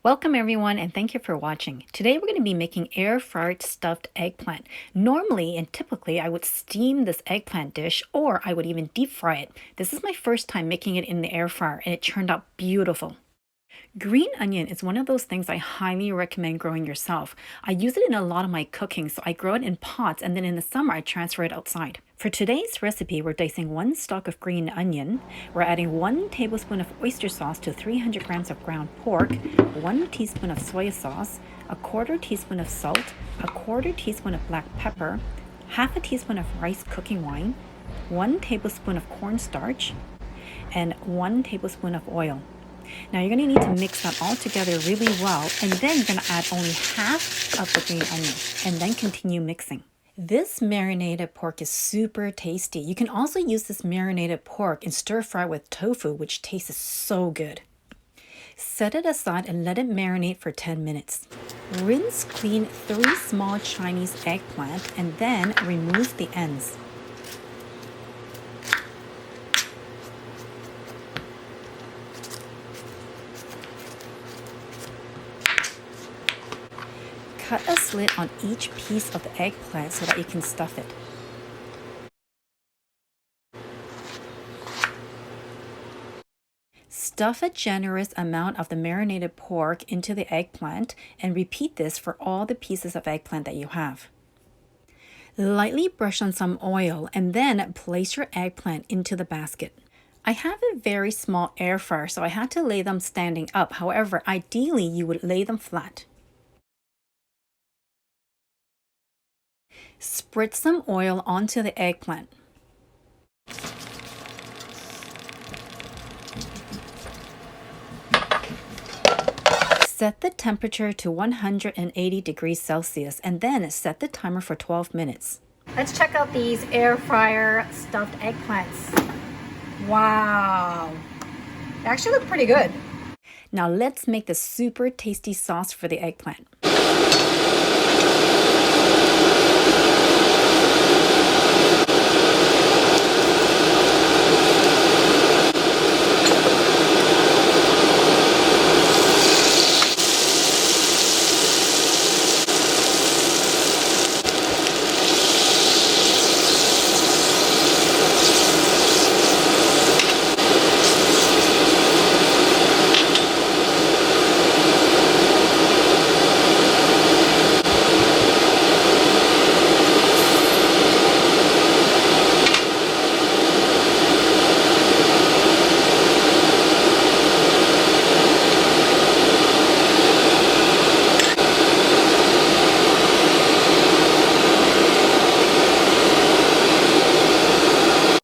Welcome everyone and thank you for watching. Today we're going to be making air fried stuffed eggplant. Normally and typically I would steam this eggplant dish or I would even deep fry it. This is my first time making it in the air fryer and it turned out beautiful. Green onion is one of those things I highly recommend growing yourself. I use it in a lot of my cooking, so I grow it in pots and then in the summer I transfer it outside. For today's recipe, we're dicing 1 stalk of green onion. We're adding 1 tablespoon of oyster sauce to 300 grams of ground pork, 1 teaspoon of soy sauce, 1/4 teaspoon of salt, 1/4 teaspoon of black pepper, 1/2 teaspoon of rice cooking wine, 1 tablespoon of cornstarch, and 1 tablespoon of oil. Now you're going to need to mix that all together really well, and then you're going to add only half of the green onion and then continue mixing. This marinated pork is super tasty. You can also use this marinated pork and stir fry with tofu, which tastes so good. Set it aside and let it marinate for 10 minutes. Rinse clean 3 small Chinese eggplant and then remove the ends. Cut a slit on each piece of the eggplant so that you can stuff it. Stuff a generous amount of the marinated pork into the eggplant and repeat this for all the pieces of eggplant that you have. Lightly brush on some oil and then place your eggplant into the basket. I have a very small air fryer, so I had to lay them standing up. However, ideally you would lay them flat. Spritz some oil onto the eggplant. Set the temperature to 180 degrees Celsius and then set the timer for 12 minutes. Let's check out these air fryer stuffed eggplants. Wow! They actually look pretty good. Now let's make the super tasty sauce for the eggplant.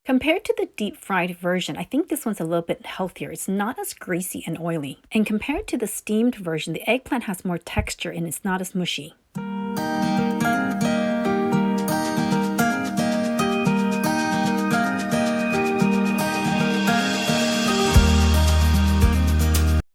Compared to the deep fried version, I think this one's a little bit healthier. It's not as greasy and oily. And compared to the steamed version, the eggplant has more texture and it's not as mushy.